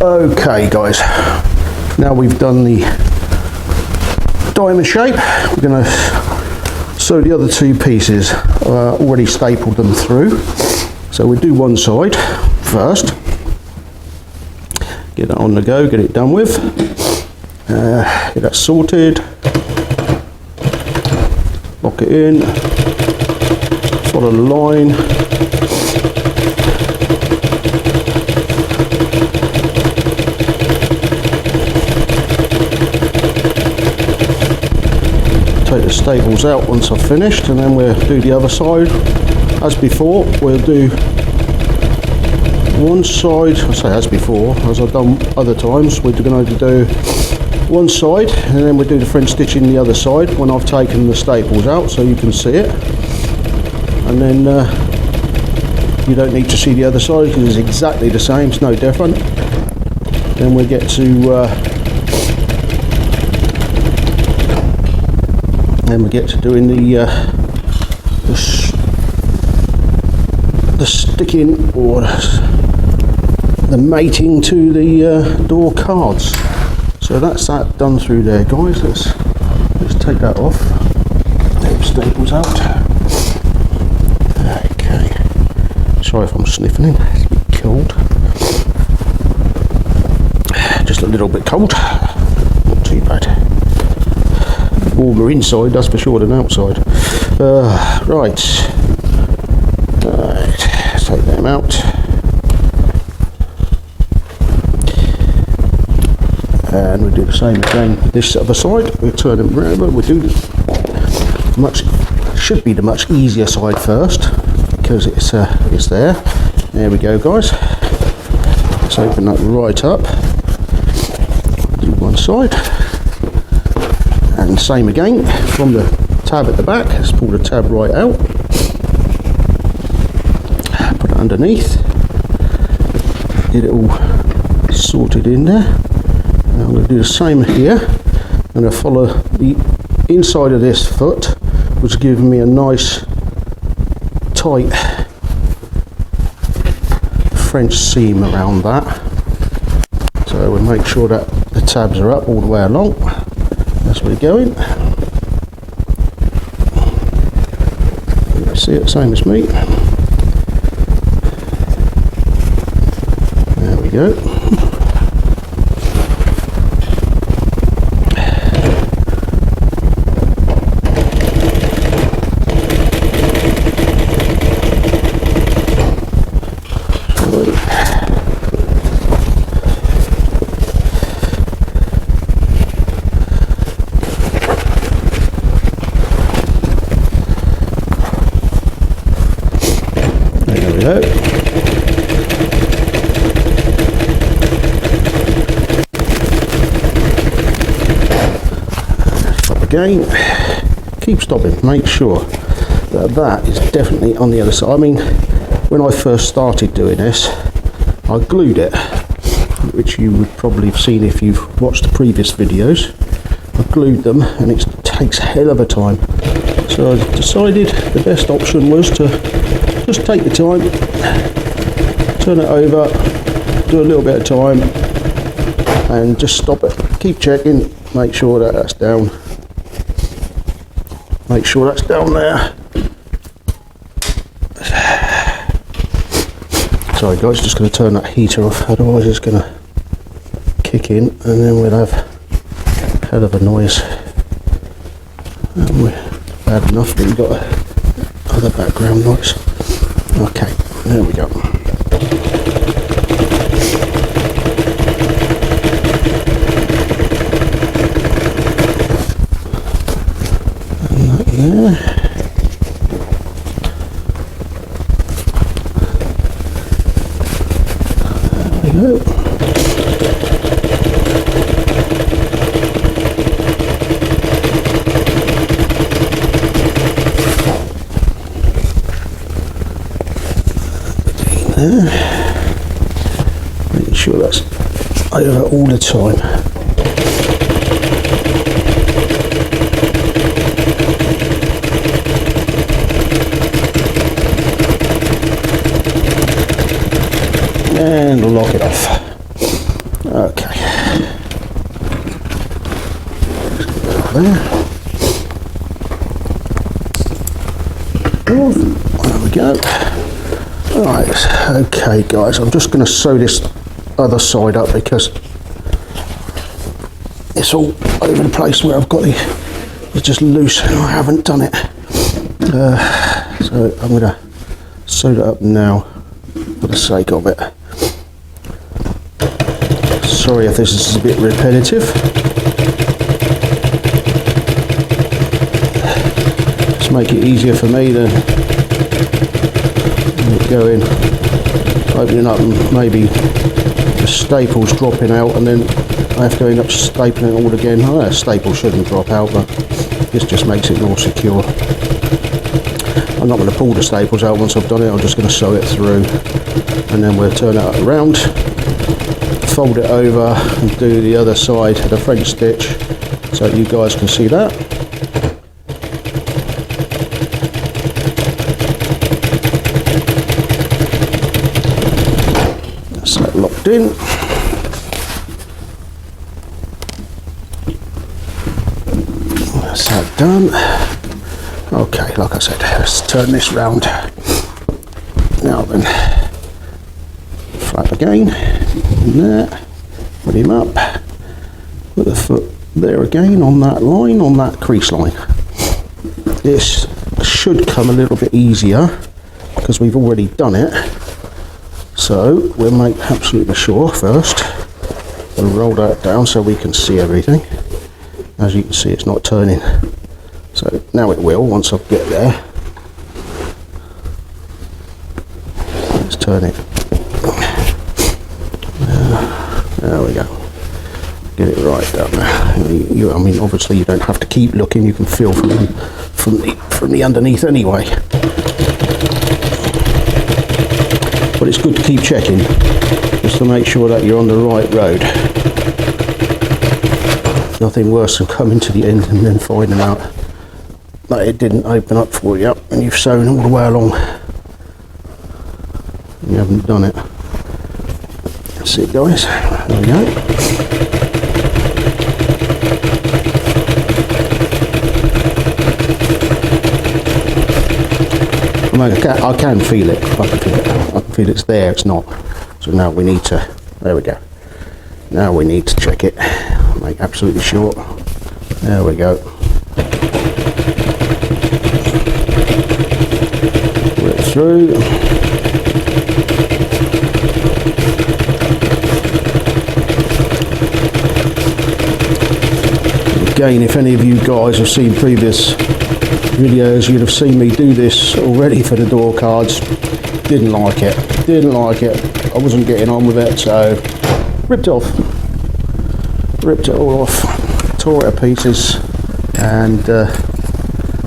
Okay guys, now we've done the diamond shape, we're going to sew the other two pieces. Already stapled them through, so we'll do one side first, get that on the go, get it done with, get that sorted, lock it in, follow the line, take the staples out once I've finished, and then we'll do the other side. As before, we'll do one side, I say as before, as I've done other times, we're going to do one side and then we'll do the French stitching the other side when I've taken the staples out so you can see it, and then you don't need to see the other side because it's exactly the same, it's no different. Then we get to doing the sticking or the mating to the door cards. So that's that done through there, guys. Let's take that off. Get the staples out. Okay. Sorry if I'm sniffling. It's a bit cold. Just a little bit cold. Not too bad. Warmer inside, that's for sure, than outside. Right. Take them out, and we'll do the same again this other side. We'll turn them around, but we'll do should be the much easier side first because it's there. There we go, guys. Let's open that right up, do one side, and same again from the tab at the back. Let's pull the tab right out, underneath, get it all sorted in there. Now I'm going to do the same here. I'm going to follow the inside of this foot, which is giving me a nice tight French seam around that. So we'll make sure that the tabs are up all the way along as we're going. You see it, same as me. Go. There we go. Again, keep stopping, make sure that that is definitely on the other side. I mean, when I first started doing this, I glued it, which you would probably have seen if you've watched the previous videos. I glued them and it takes a hell of a time. So I decided the best option was to just take the time, turn it over, do a little bit of time, and just stop it. Keep checking, make sure that that's down. Make sure that's down there. Sorry guys, just going to turn that heater off, otherwise it's going to kick in and then we'll have a hell of a noise. And we're bad enough that we've got other background noise. Okay, there we go. There. There we go. There. Making sure that's over all the time. And lock it off. Okay. There. Oh, there we go. Right, okay guys, I'm just going to sew this other side up because it's all over the place where I've got it's just loose and I haven't done it. So I'm going to sew it up now for the sake of it. Sorry if this is a bit repetitive. Just make it easier for me than going, opening up and maybe the staples dropping out and then I have to end up stapling it all again. Oh, that staple shouldn't drop out, but this just makes it more secure. I'm not going to pull the staples out once I've done it, I'm just going to sew it through and then we'll turn it around, fold it over and do the other side, the French stitch, so you guys can see that. That's that locked in. That's that done. Okay, like I said, let's turn this round. Now then, flap again, in there, put him up, put the foot there again on that line, on that crease line. This should come a little bit easier because we've already done it. So we'll make absolutely sure first, we'll roll that down so we can see everything. As you can see, it's not turning. So now it will once I get there. Let's turn it. There we go. Get it right down there. I mean, obviously you don't have to keep looking. You can feel from the underneath anyway. But it's good to keep checking, just to make sure that you're on the right road. Nothing worse than coming to the end and then finding out that it didn't open up for you and you've sewn all the way along. You haven't done it. That's it guys, there we go. I can feel it, I can feel it's there, it's not. So now we need to, there we go. Now we need to check it, make absolutely sure. There we go. Put it through. Again, if any of you guys have seen previous videos, you'd have seen me do this already for the door cards. Didn't like it, I wasn't getting on with it, so ripped it all off, tore it to pieces and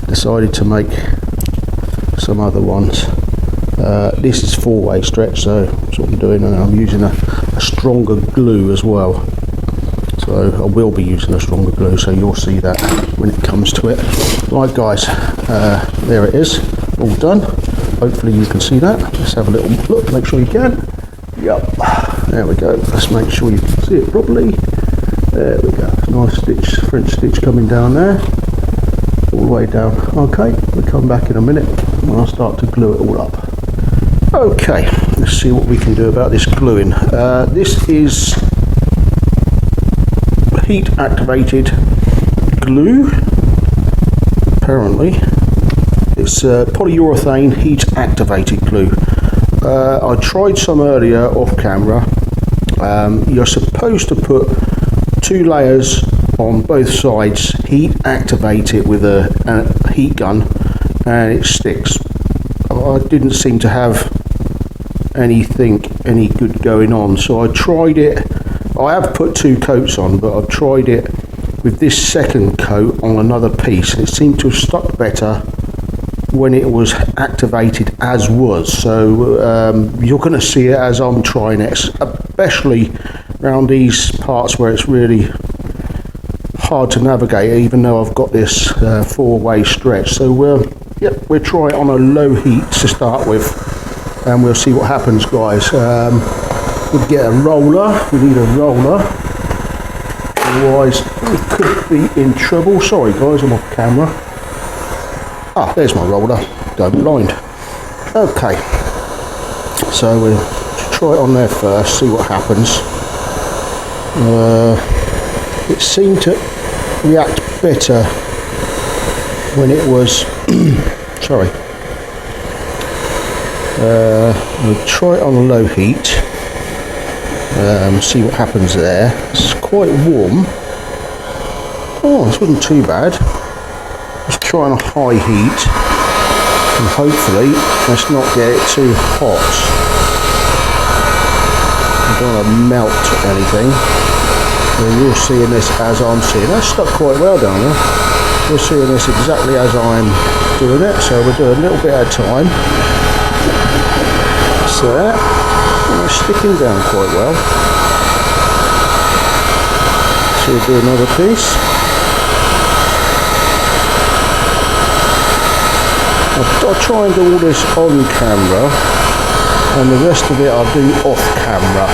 decided to make some other ones. This is 4-way stretch, so that's what I'm doing, and I'm using a stronger glue as well. So I will be using a stronger glue, so you'll see that when it comes to it. Right guys, there it is, all done. Hopefully you can see that. Let's have a little look, make sure you can. Yep, there we go. Let's make sure you can see it properly. There we go, nice stitch, French stitch coming down there, all the way down. Okay, we'll come back in a minute when I start to glue it all up. Okay, let's see what we can do about this gluing. This is heat activated glue, apparently. It's polyurethane heat activated glue. I tried some earlier off camera. You're supposed to put 2 layers on both sides, heat activate it with a heat gun, and it sticks. I didn't seem to have any good going on, so I tried it. I have put 2 coats on, but I've tried it with this second coat on another piece. It seemed to have stuck better when it was activated as was. So you're going to see it as I'm trying it, especially around these parts where it's really hard to navigate, even though I've got this 4-way stretch. So we'll try it on a low heat to start with, and we'll see what happens, guys. would get a roller. We need a roller, otherwise we could be in trouble. Sorry guys, I'm off camera. Ah, there's my roller, going blind. Okay, so we'll try it on there first, see what happens. It seemed to react better when it was sorry. We'll try it on low heat, see what happens there. It's quite warm. Oh, this wasn't too bad. Let's try on a high heat, and hopefully let's not get it too hot. I don't want to melt anything. You're seeing this as I'm seeing it. That's stuck quite well down there. You're seeing this exactly as I'm doing it, so we'll do a little bit at a time. So that, and it's sticking down quite well. So we'll do another piece. I'll try and do all this on camera, and the rest of it I'll do off camera,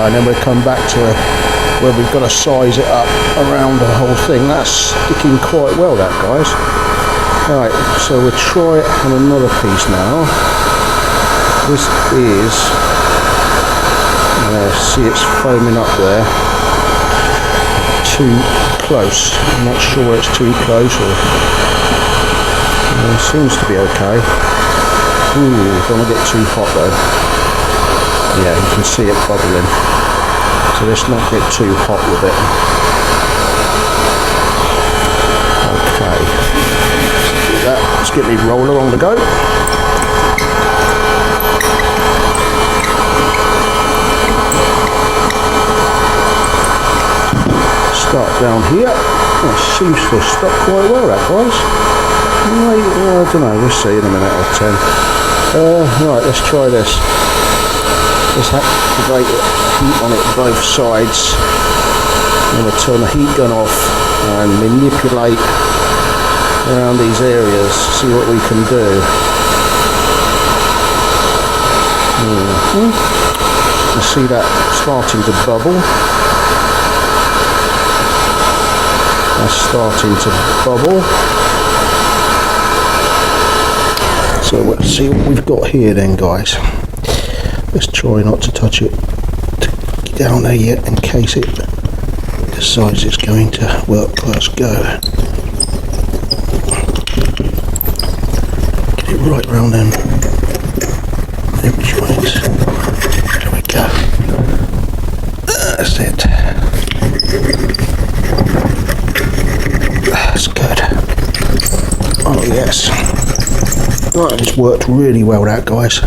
and then we'll come back to where we've got to size it up around the whole thing. That's sticking quite well, that, guys. Right, so we'll try it on another piece now. This is, see it's foaming up there, too close. I'm not sure it's too close, or it seems to be okay. Ooh, don't want to get too hot though. Yeah, you can see it bubbling. So let's not get too hot with it. Okay, let's do that. Let's get my roller on the go. Start down here. Oh, it seems to have stuck quite well, that guys. I don't know, we'll see in a minute or 10. Right, let's try this. Let's activate it, heat on it both sides. I'm going to turn the heat gun off and manipulate around these areas, see what we can do. You see that starting to bubble. That's starting to bubble. So let's see what we've got here then, guys. Let's try not to touch it down there yet, in case it decides it's going to work. Let's go. Get it right round them joints. There we go. That's it. That's good. Oh yes. Right, it's worked really well, that, guys.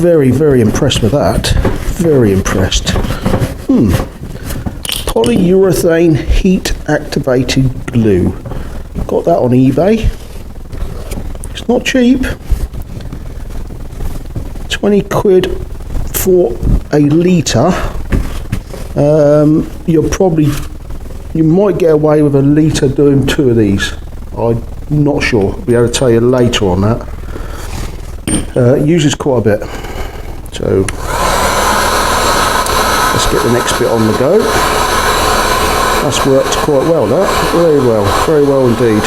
Very, very impressed with that. Very impressed. Polyurethane heat activated glue. Got that on eBay. It's not cheap. 20 quid for a litre. You might get away with a litre doing 2 of these. I'm not sure. I'll be able to tell you later on that. It uses quite a bit. So let's get the next bit on the go. That's worked quite well, that. Very well indeed.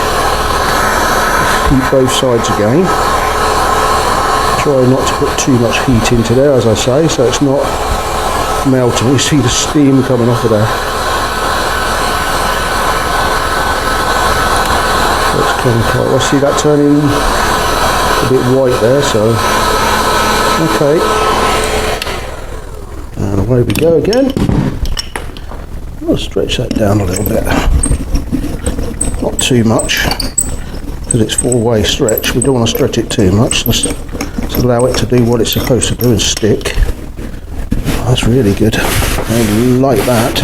Heat both sides again. Try not to put too much heat into there, as I say, so it's not melting. You see the steam coming off of there. It's coming quite well. See that turning a bit white there, so okay. And away we go again. I'll stretch that down a little bit. Not too much, because it's 4-way stretch. We don't want to stretch it too much. Let's allow it to do what it's supposed to do and stick. That's really good. I like that.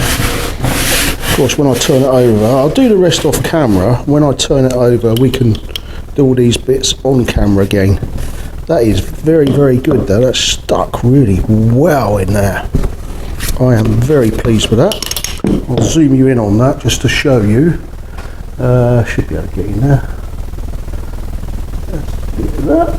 Of course, when I turn it over, I'll do the rest off camera. When I turn it over, we can do all these bits on camera again. That is very, very good though. That's stuck really well in there. I am very pleased with that. I'll zoom you in on that just to show you. Should be able to get in there. Let's do that.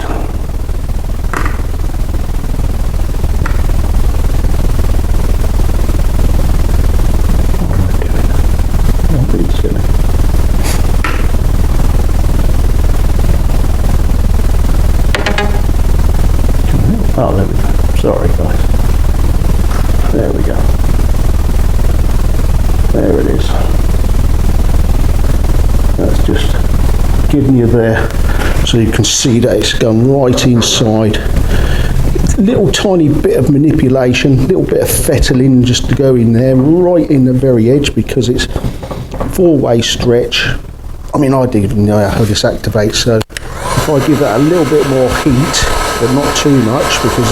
guys. There we go. There it is. That's just giving you there so you can see that it's gone right inside. Little tiny bit of manipulation, little bit of fettling just to go in there, right in the very edge, because it's 4-way stretch. I mean, I didn't even know how this activates, so if I give that a little bit more heat, but not too much, because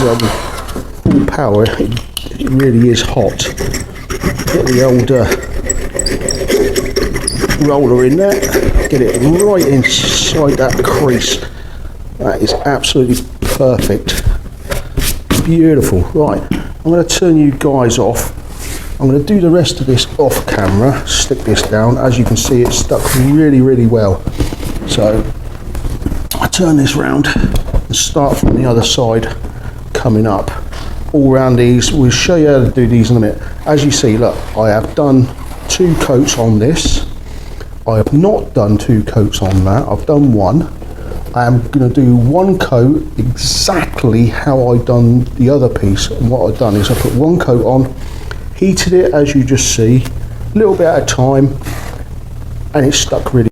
full power, it really is hot. Get the old roller in there, get it right inside that crease. That is absolutely perfect. Beautiful. Right, I'm going to turn you guys off. I'm going to do the rest of this off camera, stick this down. As you can see, it's stuck really, really well. So I turn this round and start from the other side, coming up all around these. We'll show you how to do these in a minute. As you see, look, I have done 2 coats on this. I have not done 2 coats on that. I've done 1. I am going to do 1 coat exactly how I done the other piece. And what I've done is I put 1 coat on, heated it as you just see, a little bit at a time, and it's stuck really